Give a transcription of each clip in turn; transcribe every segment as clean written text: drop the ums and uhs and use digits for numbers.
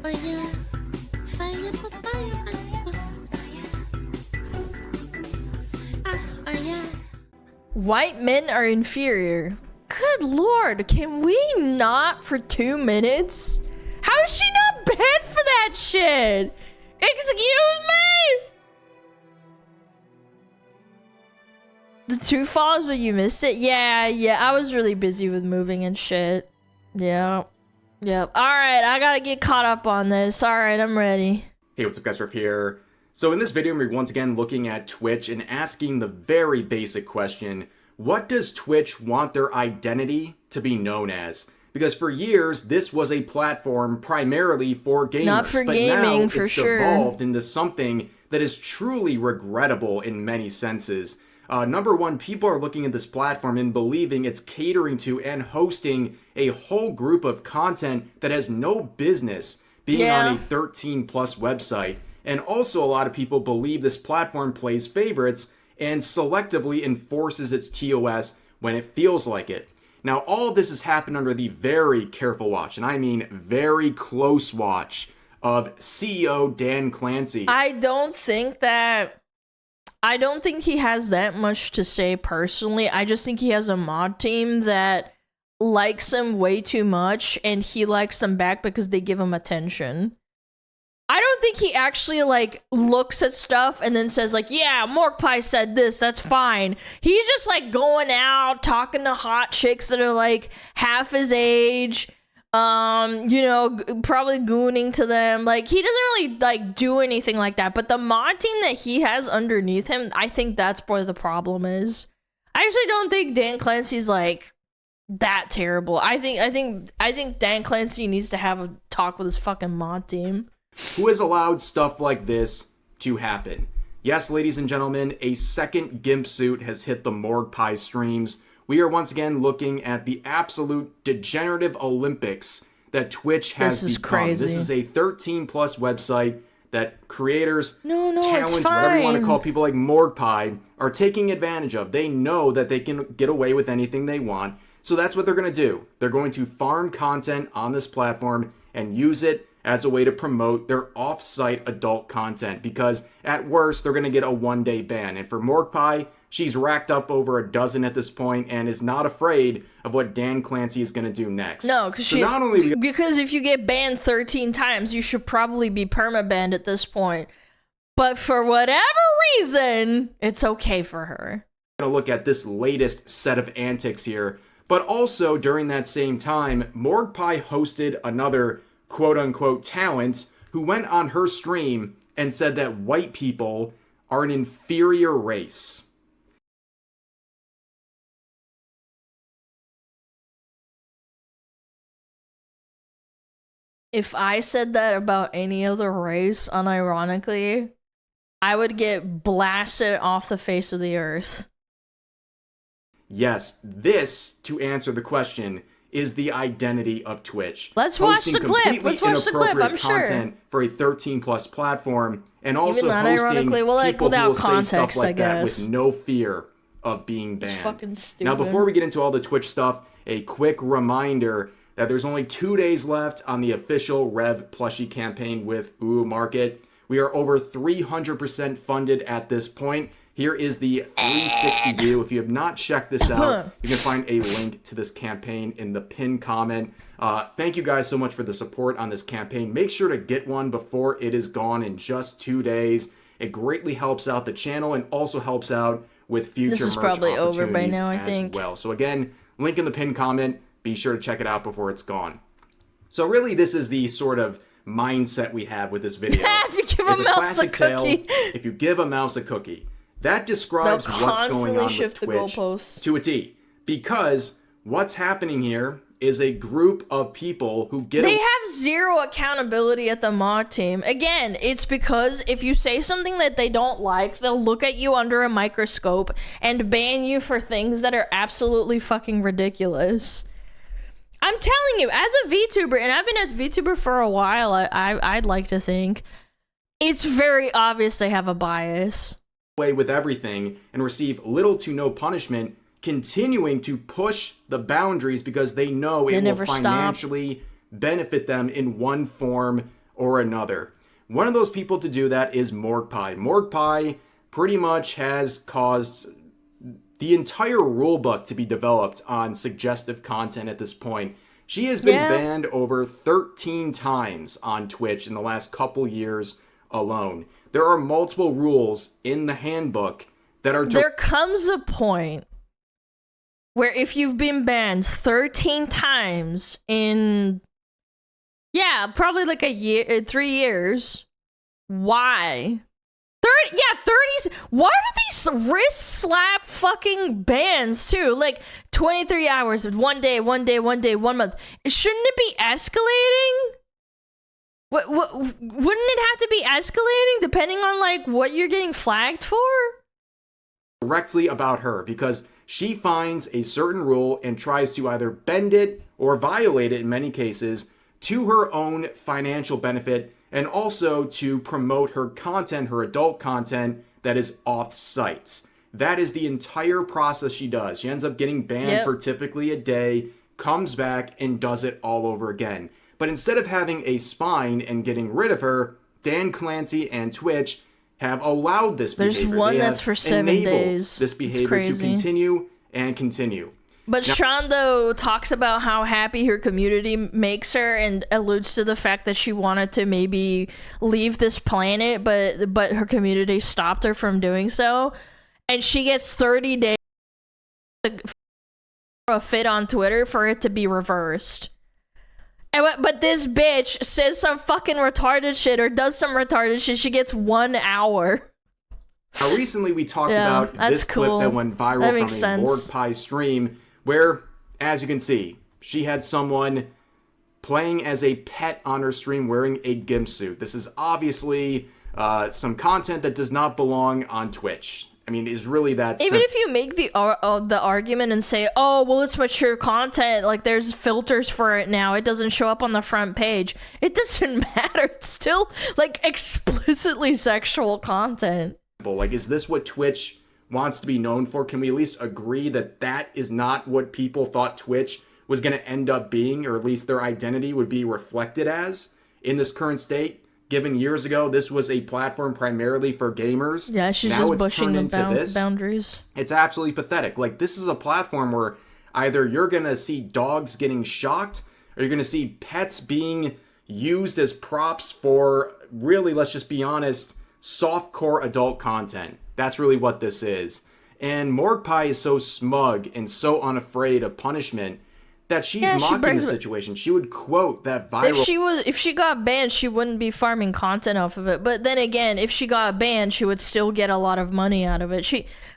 Fire, fire, fire, fire. White men are inferior. Good lord, can we not for 2 minutes? How is she not banned for that shit? Excuse me? The 2 falls, but you missed it? Yeah, I was really busy with moving and shit. Yep. Alright, I gotta get caught up on this. Alright, I'm ready. Hey, what's up guys, Riff here. So in this video, we're once again looking at Twitch and asking the very basic question, what does Twitch want their identity to be known as? Because for years, this was a platform primarily for gamers. Not for but gaming, now for it's sure. evolved into something that is truly regrettable in many senses. Number one, people are looking at this platform and believing it's catering to and hosting a whole group of content that has no business being on a 13 plus website. And also a lot of people believe this platform plays favorites and selectively enforces its TOS when it feels like it. Now, all of this has happened under the very careful watch, and I mean very close watch, of CEO Dan Clancy. I don't think he has that much to say personally. I just think he has a mod team that likes him way too much, and he likes them back because they give him attention. I don't think he actually, like, looks at stuff and then says, like, yeah, Morgpie said this, that's fine. He's just, like, going out, talking to hot chicks that are, like, half his age, you know, probably gooning to them. Like, he doesn't really, like, do anything like that. But the mod team that he has underneath him, I think that's where the problem is. I actually don't think Dan Clancy's, like, that terrible. I think Dan Clancy needs to have a talk with his fucking mod team. Who has allowed stuff like this to happen? Yes, ladies and gentlemen, a second GIMP suit has hit the Morgpie streams. We are once again looking at the absolute degenerative Olympics that Twitch has become. Crazy. This is a 13 plus website that creators, talents, whatever you want to call people like Morgpie, are taking advantage of. They know that they can get away with anything they want, so that's what they're going to do. They're going to farm content on this platform and use it as a way to promote their off-site adult content, because at worst, they're going to get a one-day ban. And for Morgpie, she's racked up over a dozen at this point and is not afraid of what Dan Clancy is going to do next. No, because if you get banned 13 times, you should probably be perma-banned at this point. But for whatever reason, it's okay for her. We're going to look at this latest set of antics here. But also, during that same time, Morgpie hosted another quote-unquote talent who went on her stream and said that white people are an inferior race. If I said that about any other race, unironically, I would get blasted off the face of the earth. Yes, this, to answer the question, is the identity of Twitch. Let's watch the clip. Let's watch the clip. I'm sure. Content for a 13 plus platform, and also even hosting well, like, people without who will context, say stuff like I that guess. with no fear of being banned. It's fucking stupid. Now, before we get into all the Twitch stuff, a quick reminder that there's only 2 days left on the official Rev plushie campaign with Ooh Market. We are over 300% funded at this point. Here is the 360 view. If you have not checked this out, you can find a link to this campaign in the pinned comment. Thank you guys so much for the support on this campaign. Make sure to get one before it is gone in just 2 days. It greatly helps out the channel and also helps out with future merch opportunities. This is probably over by now, I think. Well, so again, link in the pinned comment. Be sure to check it out before it's gone. So really, this is the sort of mindset we have with this video. If you give it's a a mouse classic a cookie. tale. If you give a mouse a cookie. That describes what's going on with Twitch to a T. Because what's happening here is a group of people who get... They have zero accountability at the mod team. Again, it's because if you say something that they don't like, they'll look at you under a microscope and ban you for things that are absolutely fucking ridiculous. I'm telling you, as a VTuber, and I've been a VTuber for a while, I'd like to think, it's very obvious they have a bias. Away with everything and receive little to no punishment, continuing to push the boundaries because they know it will financially benefit them in one form or another. One of those people to do that is Morgpie. Morgpie pretty much has caused the entire rulebook to be developed on suggestive content at this point. She has been banned over 13 times on Twitch in the last couple years alone. There are multiple rules in the handbook that are... There comes a point where if you've been banned 13 times in... Yeah, probably like a year, 3 years. Why? 30. Why are these wrist slap fucking bans too? Like 23 hours, one day, 1 month. Shouldn't it be escalating? Wouldn't it have to be escalating depending on like what you're getting flagged for? Directly about her, because she finds a certain rule and tries to either bend it or violate it in many cases to her own financial benefit, and also to promote her content, her adult content that is off-site. That is the entire process she does. She ends up getting banned for typically a day, comes back, and does it all over again. But instead of having a spine and getting rid of her, Dan Clancy and Twitch have allowed this behavior. There's one that's for 7 days. This behavior to continue and continue. But now, Shondo talks about how happy her community makes her and alludes to the fact that she wanted to maybe leave this planet, but her community stopped her from doing so. And she gets 30 days for a fit on Twitter for it to be reversed. But this bitch says some fucking retarded shit or does some retarded shit. She gets 1 hour. Now, recently we talked about this clip that went viral from a Morgpie stream where, as you can see, she had someone playing as a pet on her stream wearing a gimp suit. This is obviously some content that does not belong on Twitch. I mean, is really that even if you make the argument and say, oh, well, it's mature content, like there's filters for it now, it doesn't show up on the front page, it doesn't matter. It's still like explicitly sexual content. Like, is this what Twitch wants to be known for? Can we at least agree that that is not what people thought Twitch was going to end up being, or at least their identity would be reflected as in this current state? Given years ago, this was a platform primarily for gamers. Yeah, she's now just pushing the boundaries. It's absolutely pathetic. Like, this is a platform where either you're going to see dogs getting shocked, or you're going to see pets being used as props for, really, let's just be honest, softcore adult content. That's really what this is. And Morgpie is so smug and so unafraid of punishment that she's mocking the situation. She would quote that viral... If she got banned, she wouldn't be farming content off of it. But then again, if she got banned, she would still get a lot of money out of it.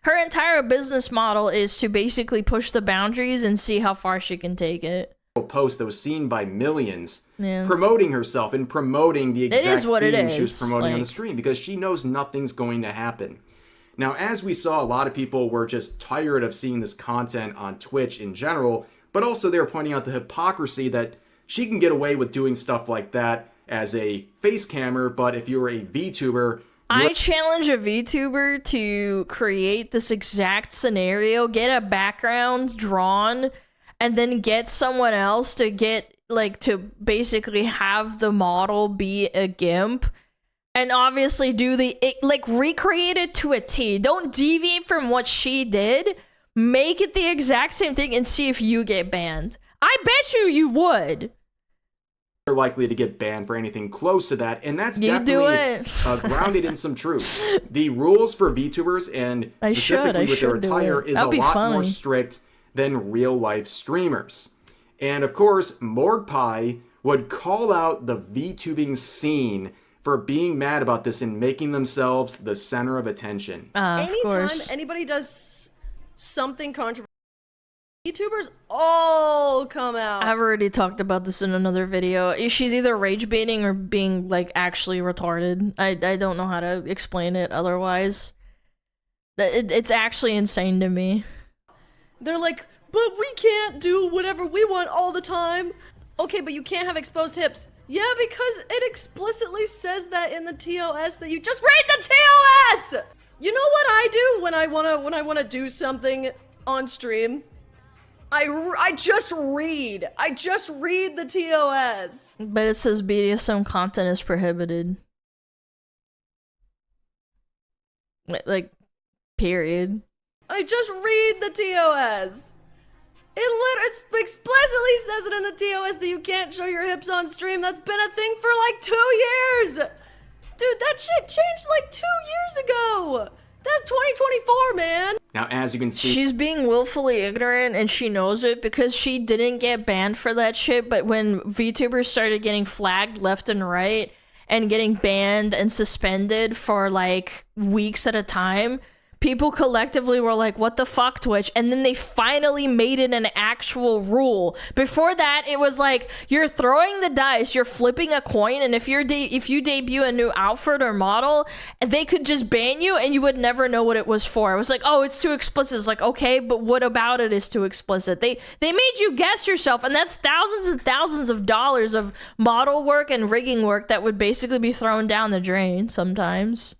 Her entire business model is to basically push the boundaries and see how far she can take it. Post that was seen by millions, promoting herself and promoting the exact thing she was promoting on the stream, because she knows nothing's going to happen. Now, as we saw, a lot of people were just tired of seeing this content on Twitch in general, but also they were pointing out the hypocrisy that she can get away with doing stuff like that as a face cammer, but if you're a VTuber... I challenge a VTuber to create this exact scenario, get a background drawn, and then get someone else to to basically have the model be a gimp. And obviously do recreate it to a T. Don't deviate from what she did. Make it the exact same thing and see if you get banned. I bet you would. They're likely to get banned for anything close to that, and that's definitely grounded in some truth. The rules for VTubers, and specifically with their attire, is a lot more strict than real-life streamers. And of course, Morgpie would call out the VTubing scene for being mad about this and making themselves the center of attention. Anytime anybody does something controversial, YouTubers all come out. I've already talked about this in another video. She's either rage baiting or being like actually retarded. I don't know how to explain it otherwise. It's actually insane to me. They're like, but we can't do whatever we want all the time. Okay, but you can't have exposed hips. Yeah, because it explicitly says that in the TOS that you just read the TOS! You know what I do when I wanna do something on stream? I just read the TOS. But it says BDSM content is prohibited. Like, period. I just read the TOS. It explicitly says it in the TOS that you can't show your hips on stream. That's been a thing for like 2 years. Dude, that shit changed like 2 years ago. That's 2024, man. Now, as you can see, She's being willfully ignorant and she knows it because she didn't get banned for that shit, but when VTubers started getting flagged left and right and getting banned and suspended for like weeks at a time, people collectively were like, what the fuck, Twitch? And then they finally made it an actual rule. Before that, it was like, you're throwing the dice, you're flipping a coin, and if you debut a new outfit or model, they could just ban you and you would never know what it was for. It was like, oh, it's too explicit. It's like, okay, but what about it is too explicit? They made you guess yourself, and that's thousands and thousands of dollars of model work and rigging work that would basically be thrown down the drain sometimes.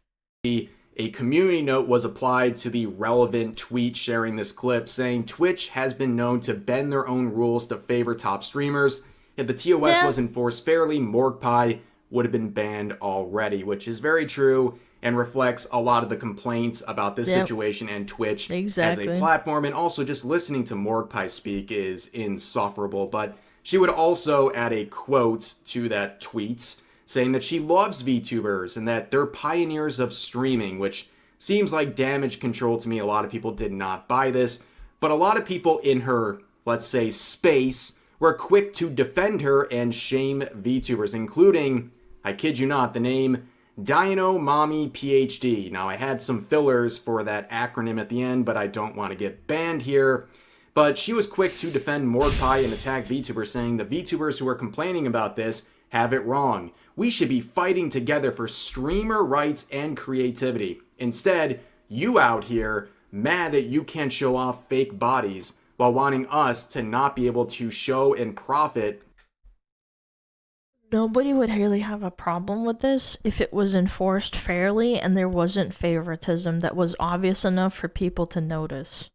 a community note was applied to the relevant tweet sharing this clip, saying Twitch has been known to bend their own rules to favor top streamers. If the TOS was enforced fairly, Morgpie would have been banned already, which is very true and reflects a lot of the complaints about this situation and Twitch as a platform. And also just listening to Morgpie speak is insufferable. But she would also add a quote to that tweet saying that she loves VTubers and that they're pioneers of streaming, which seems like damage control to me. A lot of people did not buy this, but a lot of people in her, let's say, space were quick to defend her and shame VTubers, including, I kid you not, the name Dino Mommy PhD. Now, I had some fillers for that acronym at the end, but I don't want to get banned here. But she was quick to defend Morgpie and attack VTubers, saying the VTubers who are complaining about this have it wrong. We should be fighting together for streamer rights and creativity. Instead, you out here mad that you can't show off fake bodies while wanting us to not be able to show and profit. Nobody would really have a problem with this if it was enforced fairly and there wasn't favoritism that was obvious enough for people to notice.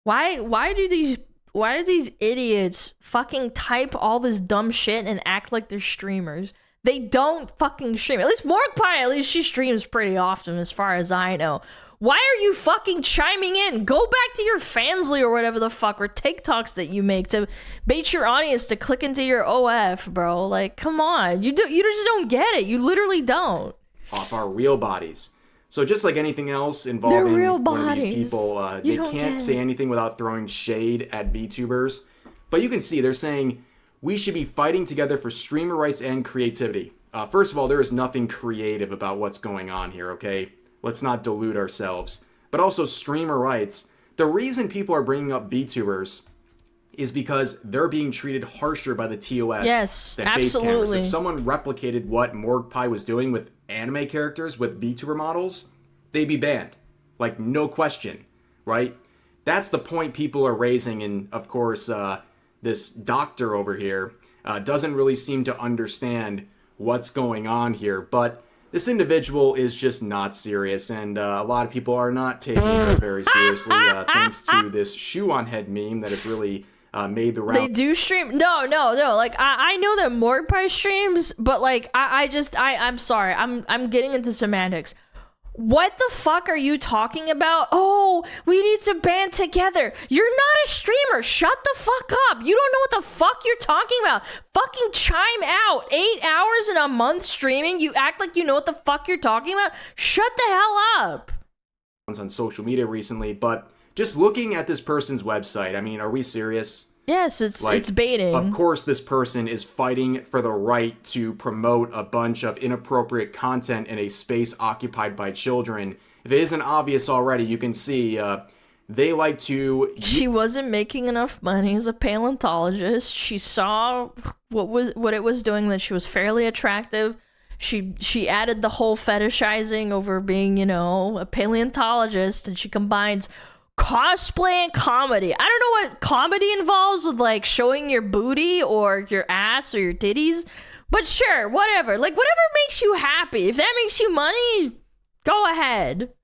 Why do these idiots fucking type all this dumb shit and act like they're streamers? They don't fucking stream. At least Morgpie, at least she streams pretty often as far as I know. Why are you fucking chiming in? Go back to your Fansly or whatever the fuck, or TikToks that you make to bait your audience to click into your OF, bro. Like, come on. You just don't get it. You literally don't. Off our real bodies. So just like anything else involving one of these people, they can't say anything without throwing shade at VTubers. But you can see they're saying, we should be fighting together for streamer rights and creativity. First of all, there is nothing creative about what's going on here, okay? Let's not delude ourselves. But also streamer rights. The reason people are bringing up VTubers is because they're being treated harsher by the TOS than face cameras. If someone replicated what Morgpie was doing with anime characters, with VTuber models, they'd be banned. Like, no question, right? That's the point people are raising, and of course, this doctor over here doesn't really seem to understand what's going on here, but this individual is just not serious, and a lot of people are not taking her very seriously, thanks to this shoe on head meme that has really made the round. They do stream? No. Like, I know that Morgpie streams, but like, I'm sorry. I'm getting into semantics. What the fuck are you talking about? Oh, we need to band together. You're not a streamer. Shut the fuck up. You don't know what the fuck you're talking about. Fucking chime out. 8 hours in a month streaming. You act like you know what the fuck you're talking about. Shut the hell up. On social media recently, but just looking at this person's website, I mean, are we serious? Yes, it's baiting. Of course, this person is fighting for the right to promote a bunch of inappropriate content in a space occupied by children. If it isn't obvious already, you can see they like to... She wasn't making enough money as a paleontologist. She saw what it was doing, that she was fairly attractive. She added the whole fetishizing over being, you know, a paleontologist, and she combines cosplay and comedy. I don't know what comedy involves with like showing your booty or your ass or your titties, but sure, whatever. Like, whatever makes you happy. If that makes you money, go ahead.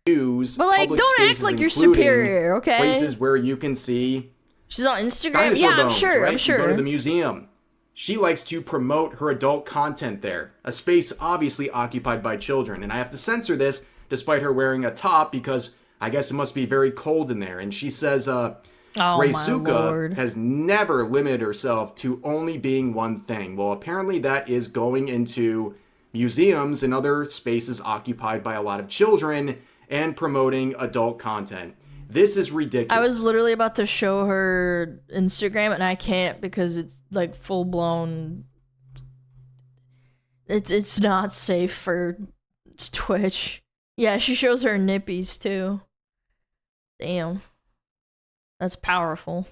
Use but like, don't act like you're superior, okay? Places where you can see She's on Instagram? Dinosaur Yeah, I'm bones, sure, right? I'm You sure. go to the museum. She likes to promote her adult content there, a space obviously occupied by children. And I have to censor this despite her wearing a top because I guess it must be very cold in there. And she says, Oh, my Reisuka lord. has never limited herself to only being one thing. Well, apparently that is going into museums and other spaces occupied by a lot of children and promoting adult content. This is ridiculous. I was literally about to show her Instagram and I can't because it's like full blown. It's not safe for Twitch. Yeah, she shows her nippies too. Damn. That's powerful.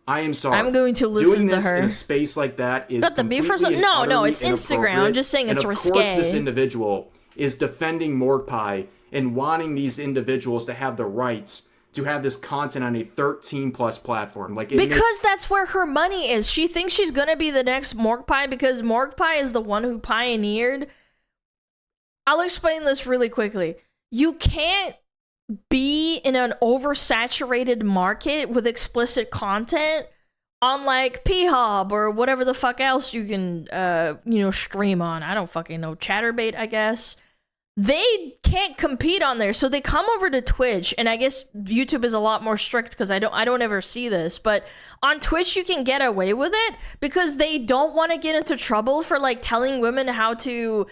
I am sorry. I'm going to listen Doing to this her. in a space like that is Got the beef or completely something? and No, utterly it's Instagram. I'm inappropriate. just saying and it's of risque. course this individual is defending Morgpie and wanting these individuals to have the rights to have this content on a 13+ platform. Like Because that's where her money is. She thinks she's gonna be the next Morgpie because Morgpie is the one who pioneered. I'll explain this really quickly. You can't be in an oversaturated market with explicit content on like P-Hub or whatever the fuck else you can stream on. I don't fucking know. Chatterbait, I guess. They can't compete on there, so they come over to Twitch, and I guess YouTube is a lot more strict because I don't ever see this, but on Twitch you can get away with it because they don't want to get into trouble for like telling women how to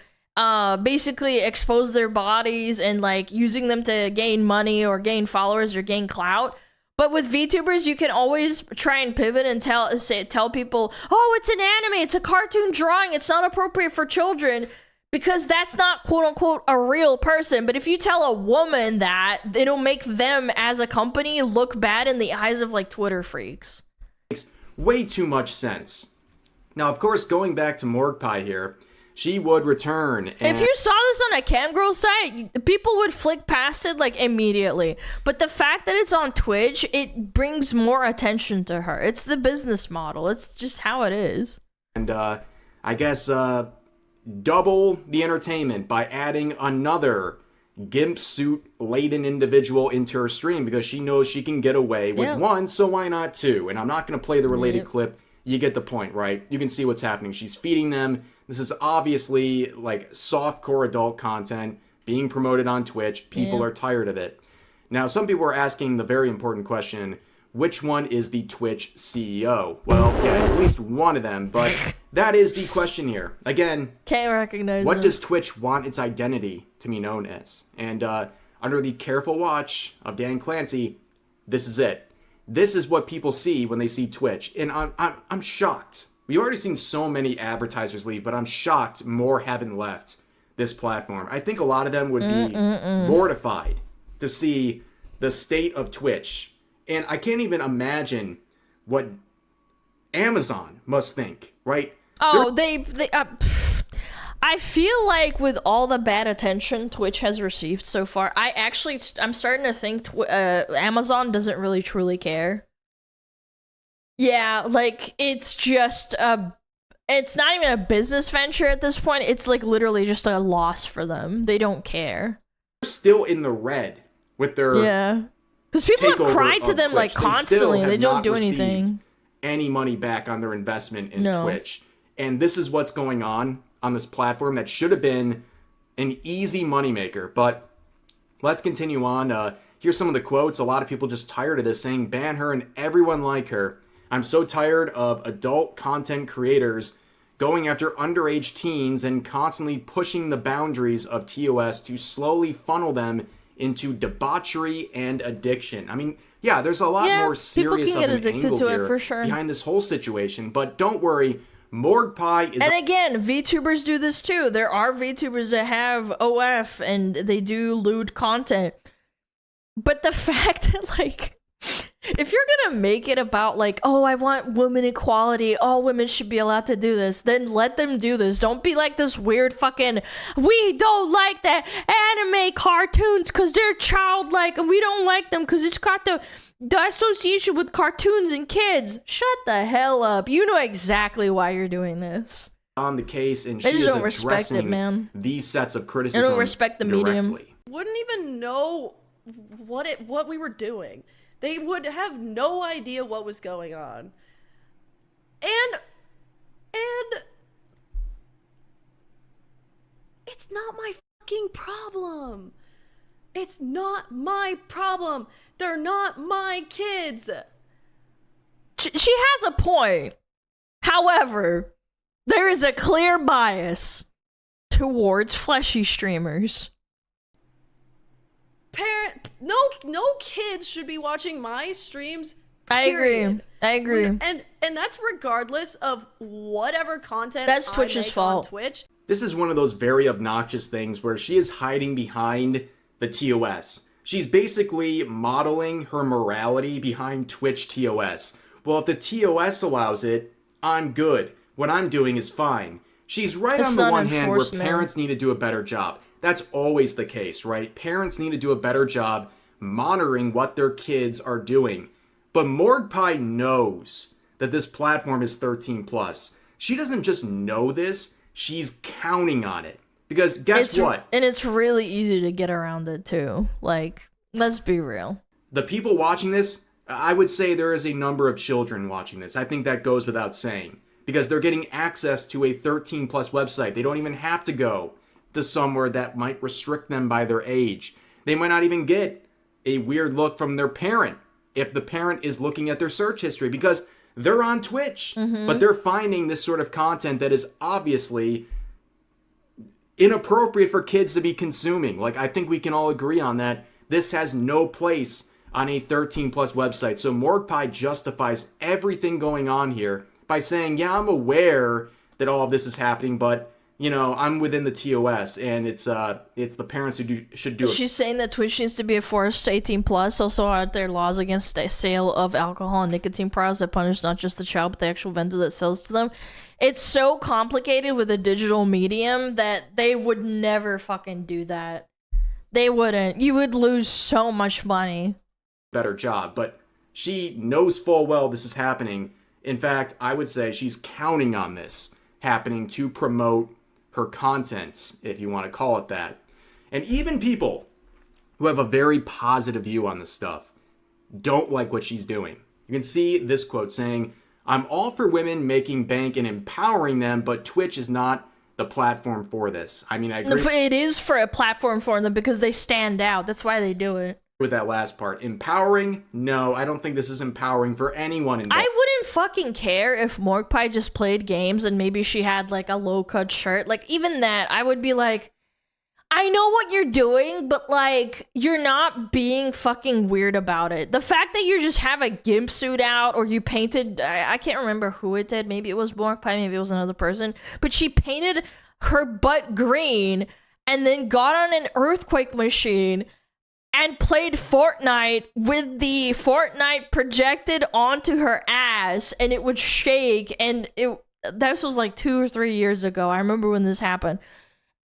basically expose their bodies and like using them to gain money or gain followers or gain clout. But with VTubers, you can always try and pivot and tell people, oh, it's an anime, it's a cartoon drawing, it's not appropriate for children. Because that's not, quote-unquote, a real person. But if you tell a woman that, it'll make them, as a company, look bad in the eyes of, like, Twitter freaks. Makes way too much sense. Now, of course, going back to Morgpie here, she would return. And if you saw this on a camgirl site, people would flick past it, like, immediately. But the fact that it's on Twitch, it brings more attention to her. It's the business model. It's just how it is. And, I guess, double the entertainment by adding another gimp suit laden individual into her stream because she knows she can get away with one, so why not two? And I'm not going to play the related clip. You get the point, right? You can see what's happening. She's feeding them. This is obviously like softcore adult content being promoted on Twitch. People are tired of it. Now, some people are asking the very important question, which one is the Twitch CEO? Well, yeah, it's at least one of them, but that is the question here. Again, can't recognize what him. does Twitch want its identity to be known as? And under the careful watch of Dan Clancy, this is it. This is what people see when they see Twitch, and I'm shocked. We've already seen so many advertisers leave, but I'm shocked more haven't left this platform. I think a lot of them would be mortified to see the state of Twitch. And I can't even imagine what Amazon must think, right? Oh, I feel like with all the bad attention Twitch has received so far, I'm starting to think Amazon doesn't really truly care. Yeah, like it's just it's not even a business venture at this point. It's like literally just a loss for them. They don't care. They're still in the red with their because people have cried to them Twitch. like constantly. They don't do received anything. Any money back on their investment in Twitch. And this is what's going on this platform that should have been an easy moneymaker. But let's continue on. Here's some of the quotes. A lot of people just tired of this, saying, ban her and everyone like her. I'm so tired of adult content creators going after underage teens and constantly pushing the boundaries of TOS to slowly funnel them into debauchery and addiction. I mean, yeah, there's a lot more serious of an angle here for sure. behind this whole situation, but don't worry, Morgpie is... And again, VTubers do this too. There are VTubers that have OF and they do lewd content. But the fact that, like, if you're gonna make it about, like, oh, I want women equality, all women should be allowed to do this, then let them do this. Don't be like this weird fucking, we don't like the anime cartoons because they're childlike, and we don't like them because it's got the association with cartoons and kids. Shut the hell up. You know exactly why you're doing this. On the case, and They she just is don't respect it, addressing man. these sets of They criticism don't respect the medium. directly. Wouldn't even know what we were doing. They would have no idea what was going on. And it's not my fucking problem. It's not my problem. They're not my kids. She has a point. However, there is a clear bias towards fleshy streamers. No kids should be watching my streams. I period. agree. And that's regardless of whatever content That's I Twitch's make fault. on Twitch. This is one of those very obnoxious things where she is hiding behind the TOS. She's basically modeling her morality behind Twitch TOS. Well, if the TOS allows it, I'm good. What I'm doing is fine. She's right It's on the not one hand where enforcement. parents need to do a better job. That's always the case, right? Parents need to do a better job monitoring what their kids are doing. But Morgpie knows that this platform is 13 plus. She doesn't just know this, she's counting on it. Because guess what? And it's really easy to get around it too. Like, let's be real. The people watching this, I would say there is a number of children watching this. I think that goes without saying. Because they're getting access to a 13 plus website. They don't even have to go to somewhere that might restrict them by their age. They might not even get a weird look from their parent if the parent is looking at their search history, because they're on Twitch, but they're finding this sort of content that is obviously inappropriate for kids to be consuming. Like, I think we can all agree on that. This has no place on a 13 plus website. So Morgpie justifies everything going on here by saying, yeah, I'm aware that all of this is happening, but you know, I'm within the TOS, and it's the parents who should do it. She's saying that Twitch needs to be enforced to 18 plus. Also, are there laws against the sale of alcohol and nicotine products that punish not just the child but the actual vendor that sells to them? It's so complicated with a digital medium that they would never fucking do that. They wouldn't. You would lose so much money. Better job, but she knows full well this is happening. In fact, I would say she's counting on this happening to promote her content, if you want to call it that. And even people who have a very positive view on this stuff don't like what she's doing. You can see this quote saying, "I'm all for women making bank and empowering them, but Twitch is not the platform for this." I mean, I agree It is for a platform for them because they stand out. That's why they do it. with that last part. Empowering? No, I don't think this is empowering for anyone involved. I wouldn't fucking care if Morgpie just played games and maybe she had like a low-cut shirt. Like, even that, I would be like, I know what you're doing, but like, you're not being fucking weird about it. The fact that you just have a gimp suit out, or you painted, I can't remember who it did. Maybe it was Morgpie, maybe it was another person, but she painted her butt green and then got on an earthquake machine and played Fortnite with the Fortnite projected onto her ass, and it would shake, and this was like 2 or 3 years ago. I remember when this happened.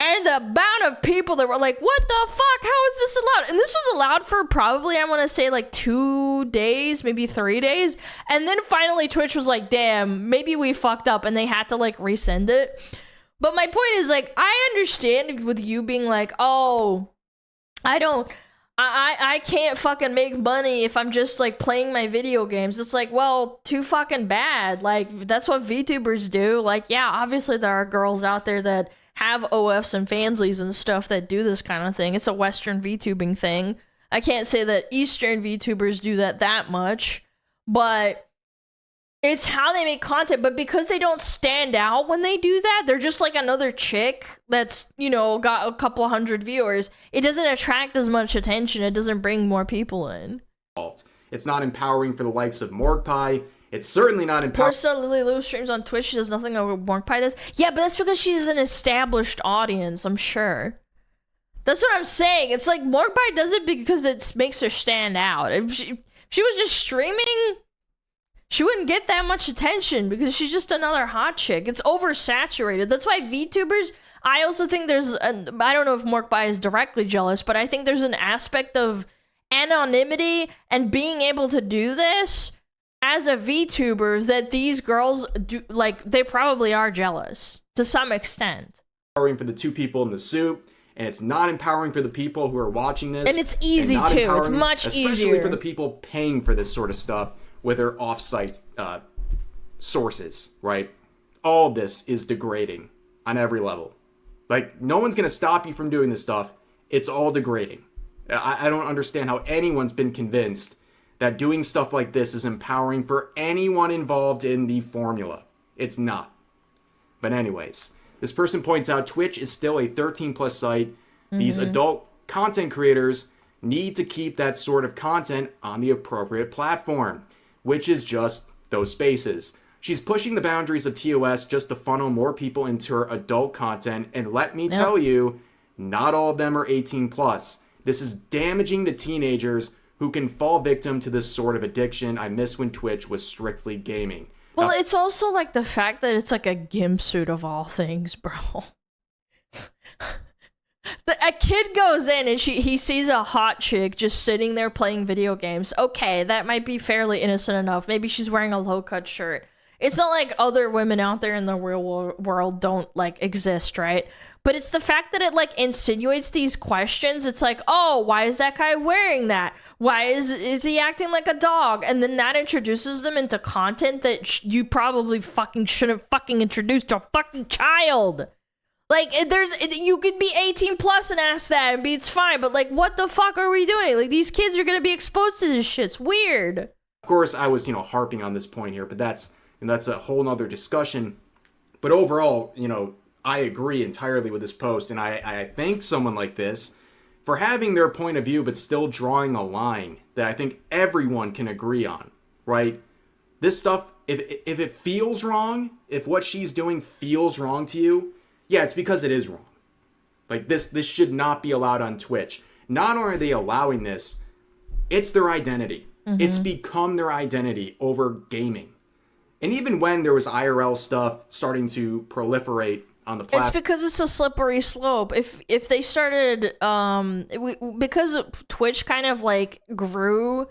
And the amount of people that were like, what the fuck? How is this allowed? And this was allowed for probably, I want to say, like 2 days, maybe 3 days. And then finally Twitch was like, damn, maybe we fucked up, and they had to like resend it. But my point is, like, I understand with you being like, oh, I can't fucking make money if I'm just like playing my video games. It's like, well, too fucking bad. Like, that's what VTubers do. Like, yeah, obviously there are girls out there that have OFs and fanslies and stuff that do this kind of thing. It's a Western VTubing thing. I can't say that Eastern VTubers do that much, but it's how they make content. But because they don't stand out when they do that, they're just like another chick that's, you know, got a couple hundred viewers. It doesn't attract as much attention. It doesn't bring more people in. It's not empowering for the likes of Morgpie. It's certainly not empowering. Poor so Lily Lou streams on Twitch. She does nothing over Morgpie does. Yeah, but that's because she's an established audience, I'm sure. That's what I'm saying. It's like Morgpie does it because it makes her stand out. If she was just streaming, she wouldn't get that much attention because she's just another hot chick. It's oversaturated. That's why VTubers, I also think there's, I don't know if Morgpie is directly jealous, but I think there's an aspect of anonymity and being able to do this as a VTuber that these girls do, like, they probably are jealous to some extent. For the two people in the suit, And it's not empowering for the people who are watching this. And it's easy not too. It's empowering, much especially easier. for the people paying for this sort of stuff with their off-site sources, right? All of this is degrading on every level. Like, no one's going to stop you from doing this stuff. It's all degrading. I don't understand how anyone's been convinced that doing stuff like this is empowering for anyone involved in the formula. It's not. But anyways, this person points out Twitch is still a 13+ site. These adult content creators need to keep that sort of content on the appropriate platform, which is just those spaces. She's pushing the boundaries of TOS just to funnel more people into her adult content, and let me tell you, not all of them are 18+. This is damaging to teenagers who can fall victim to this sort of addiction. I miss when Twitch was strictly gaming. Well, it's also like the fact that it's like a gimp suit of all things, bro. A kid goes in and he sees a hot chick just sitting there playing video games. Okay, that might be fairly innocent enough. Maybe she's wearing a low-cut shirt. It's not like other women out there in the real world don't, like, exist, right? But it's the fact that it, like, insinuates these questions. It's like, oh, why is that guy wearing that? Why is he acting like a dog? And then that introduces them into content that you probably fucking shouldn't fucking introduce to a fucking child. Like, you could be 18+ and ask that and it's fine, but, like, what the fuck are we doing? Like, these kids are gonna be exposed to this shit. It's weird. Of course, I was, harping on this point here, but that's a whole nother discussion. But overall, I agree entirely with this post, and I thank someone like this for having their point of view, but still drawing a line that I think everyone can agree on, right? This stuff, if it feels wrong, if what she's doing feels wrong to you, yeah, it's because it is wrong. Like, this should not be allowed on Twitch. Not only are they allowing this, it's their identity. It's become their identity over gaming. And even when there was IRL stuff starting to proliferate on the platform, it's because it's a slippery slope. If they started, because Twitch kind of like grew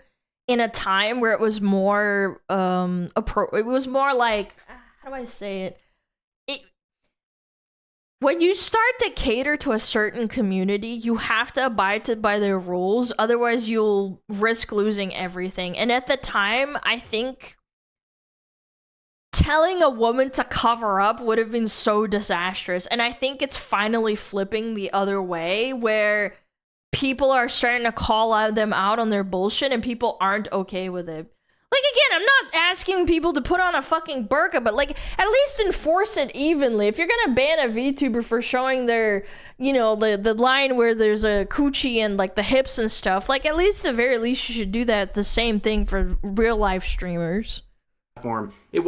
in a time where it was more it was more like, how do I say it? When you start to cater to a certain community, you have to abide by their rules. Otherwise, you'll risk losing everything. And at the time, I think telling a woman to cover up would have been so disastrous. And I think it's finally flipping the other way, where people are starting to call them out on their bullshit and people aren't okay with it. Like, again, I'm not asking people to put on a fucking burqa, but, like, at least enforce it evenly. If you're gonna ban a VTuber for showing their, the line where there's a coochie and, like, the hips and stuff, like, at least at the very least you should do that the same thing for real life streamers. It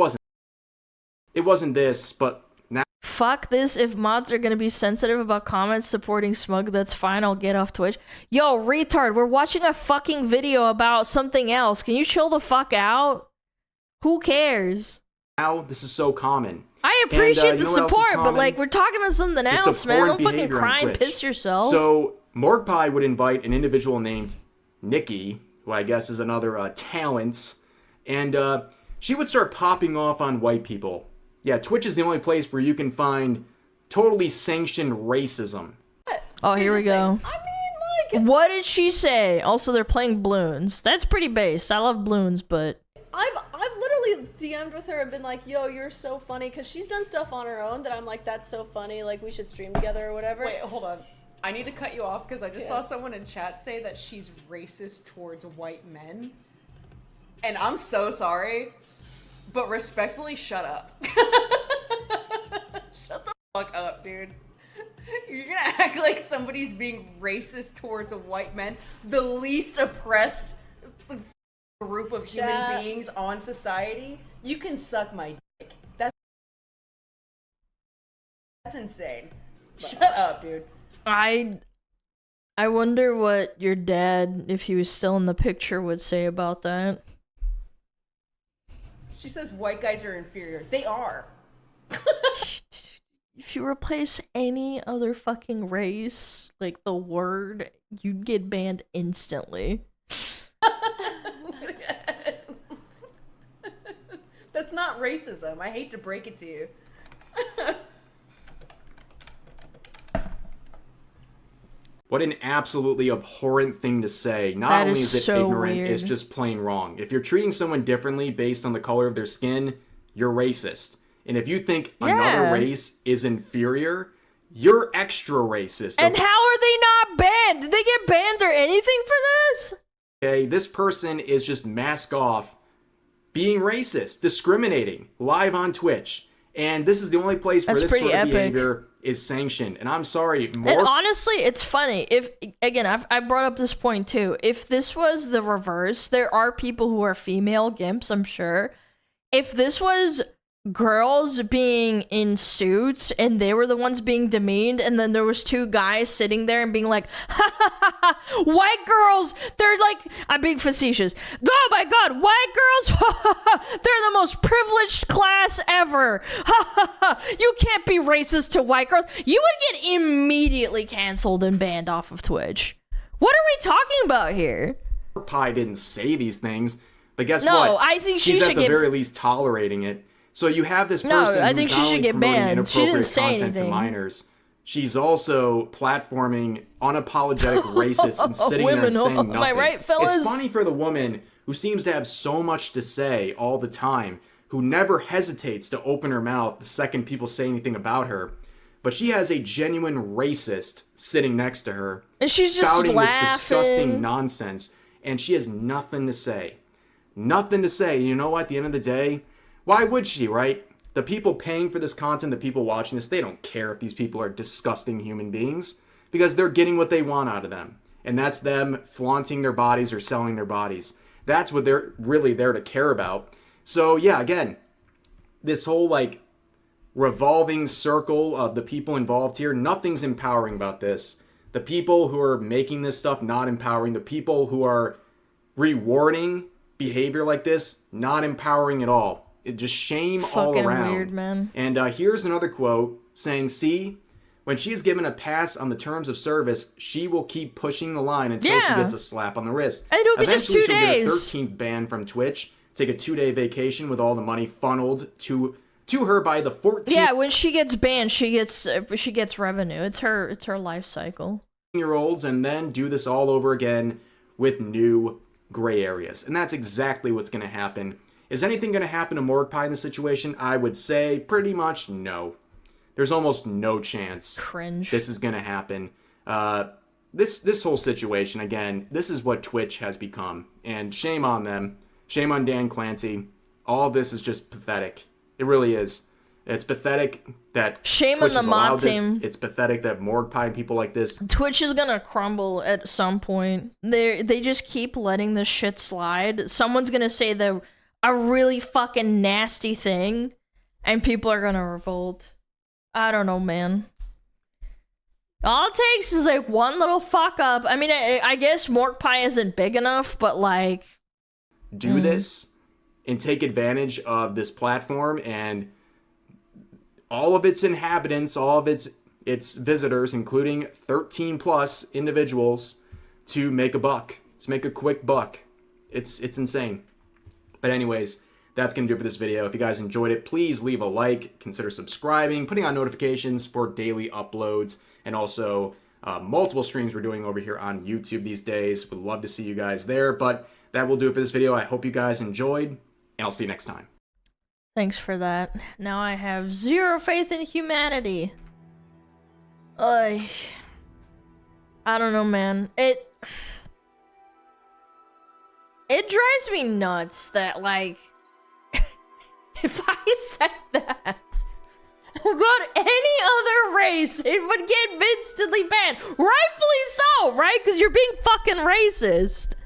wasn't this, but now. Fuck this. If mods are gonna be sensitive about comments supporting Smug, that's fine. I'll get off Twitch. Yo, retard, we're watching a fucking video about something else. Can you chill the fuck out? Who cares? Now this is so common. I appreciate the support, but, common? like, we're talking about something Just else, man. abhorrent Don't fucking behavior on cry and Twitch. piss yourself. So Morgpie would invite an individual named Nikki, who I guess is another talent, and she would start popping off on white people. Yeah, Twitch is the only place where you can find totally sanctioned racism. Oh, here we go. I mean, like, What did she say? Also, they're playing balloons. That's pretty based. I love balloons, but I've literally DM'd with her and been like, yo, you're so funny, because she's done stuff on her own that I'm like, that's so funny, like, we should stream together or whatever. Wait, hold on. I need to cut you off because I just saw someone in chat say that she's racist towards white men. And I'm so sorry, but respectfully, shut up. Shut the fuck up, dude. You're gonna act like somebody's being racist towards a white man, the least oppressed group of human beings on society? You can suck my dick. That's insane. Shut up, dude. I wonder what your dad, if he was still in the picture, would say about that. She says white guys are inferior. They are. If you replace any other fucking race, like the word, you'd get banned instantly. That's not racism. I hate to break it to you. What an absolutely abhorrent thing to say. Not That only is is it so ignorant, weird. it's just plain wrong. If you're treating someone differently based on the color of their skin, you're racist. And if you think another race is inferior, you're extra racist. And how are they not banned? Did they get banned or anything for this? Okay, this person is just mask off being racist, discriminating live on Twitch. And this is the only place where this sort of behavior is sanctioned. And I'm sorry, And honestly, it's funny. If, again, I brought up this point too. If this was the reverse, there are people who are female gimps, I'm sure. If this was girls being in suits and they were the ones being demeaned, and then there was two guys sitting there and being like, ha ha ha ha, white girls, they're like, I'm being facetious, oh my god, white girls, ha ha ha, they're the most privileged class ever, ha ha ha, you can't be racist to white girls, you would get immediately canceled and banned off of Twitch. What are we talking about here? Morgpie didn't say these things, but guess what? No, I think she She's should at the very least tolerating it. So you have this person I who's think not she only should get promoting banned. She didn't inappropriate say content to anything. minors, she's also platforming unapologetic racists and sitting there and saying nothing. Am I right, fellas? It's funny for the woman who seems to have so much to say all the time, who never hesitates to open her mouth the second people say anything about her. But she has a genuine racist sitting next to her, and she's just spouting laughing. this disgusting nonsense, and she has nothing to say. Nothing to say. You know what? At the end of the day, why would she, right? The people paying for this content, the people watching this, they don't care if these people are disgusting human beings because they're getting what they want out of them. And that's them flaunting their bodies or selling their bodies. That's what they're really there to care about. So yeah, again, this whole like revolving circle of the people involved here, nothing's empowering about this. The people who are making this stuff, not empowering. The people who are rewarding behavior like this, not empowering at all. It just shame all Fucking around. weird, man. And here's another quote saying, see, when she is given a pass on the terms of service, she will keep pushing the line until she gets a slap on the wrist. And it'll be just 2 Eventually, she'll days. get a 13th ban from Twitch, take a 2-day vacation with all the money funneled to her by the 14th. Yeah, when she gets banned, she gets revenue. It's her life cycle. Year-olds, and then do this all over again with new gray areas. And that's exactly what's going to happen. Is anything going to happen to Morgpie in this situation? I would say pretty much no. There's almost no chance Cringe. this is going to happen. This whole situation, again, this is what Twitch has become. And shame on them. Shame on Dan Clancy. All of this is just pathetic. It really is. It's pathetic that Shame Twitch on the has allowed mob this. team. It's pathetic that Morgpie and people like this. Twitch is gonna crumble at some point. They just keep letting this shit slide. Someone's gonna say a really fucking nasty thing, and people are gonna revolt. I don't know, man. All it takes is like one little fuck up. I mean, I guess Morgpie isn't big enough, but like, do this and take advantage of this platform and all of its inhabitants, all of its visitors, including 13 plus individuals, to make a buck, to make a quick buck. It's insane. But anyways, that's going to do it for this video. If you guys enjoyed it, please leave a like, consider subscribing, putting on notifications for daily uploads, and also multiple streams we're doing over here on YouTube these days. Would love to see you guys there, but that will do it for this video. I hope you guys enjoyed, and I'll see you next time. thanks for that. Now I have zero faith in humanity. I don't know, man. It drives me nuts that, like, if I said that about any other race, it would get instantly banned. Rightfully so, right? Because you're being fucking racist.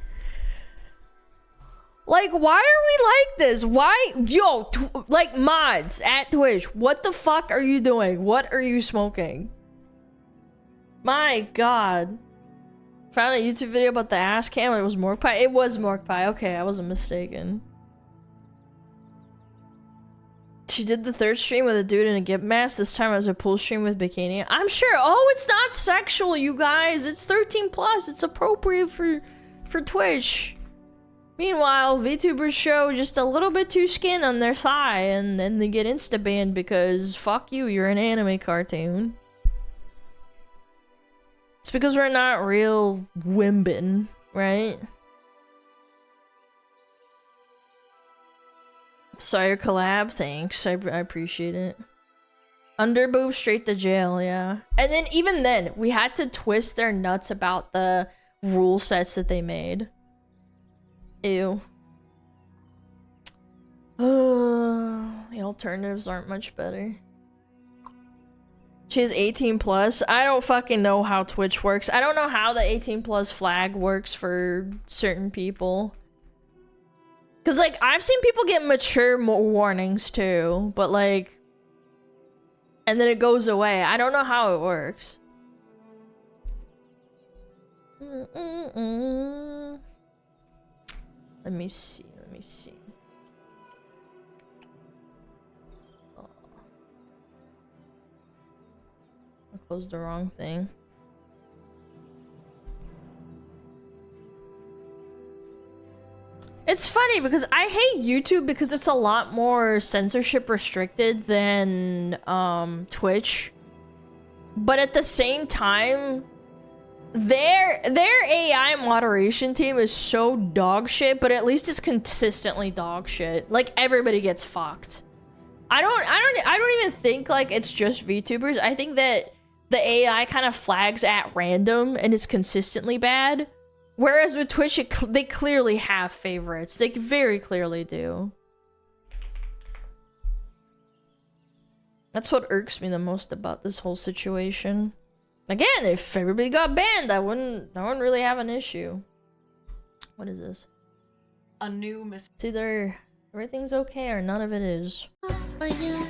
Like, why are we like this? Why? Yo, like, mods at Twitch, what the fuck are you doing? What are you smoking? My god. Found a YouTube video about the ass cam and it was Morgpie. It was Morgpie. Okay, I wasn't mistaken. She did the third stream with a dude in a gimp mask. This time it was a pool stream with bikini. I'm sure. Oh, it's not sexual, you guys. It's 13 plus. It's appropriate for Twitch. Meanwhile, VTubers show just a little bit too skin on their thigh and then they get insta-banned because fuck you, you're an anime cartoon. It's because we're not real women, right? Sire collab, thanks. I appreciate it. Underboob straight to jail, yeah. And then even then, we had to twist their nuts about the rule sets that they made. Ew. The alternatives aren't much better. She's 18 plus. I don't fucking know how Twitch works. I don't know how the 18 plus flag works for certain people. Cause like I've seen people get mature warnings too, but like, and then it goes away. I don't know how it works. Let me see. Let me see. Oh. I closed the wrong thing. It's funny because I hate YouTube because it's a lot more censorship restricted than Twitch. But at the same time, their AI moderation team is so dog shit, but at least it's consistently dog shit. Like everybody gets fucked. I don't even think like it's just VTubers. I think that the AI kind of flags at random and it's consistently bad. Whereas with Twitch, they clearly have favorites. They very clearly do. That's what irks me the most about this whole situation. Again, if everybody got banned, I wouldn't really have an issue. What is this? A new It's either everything's okay or none of it is. For you.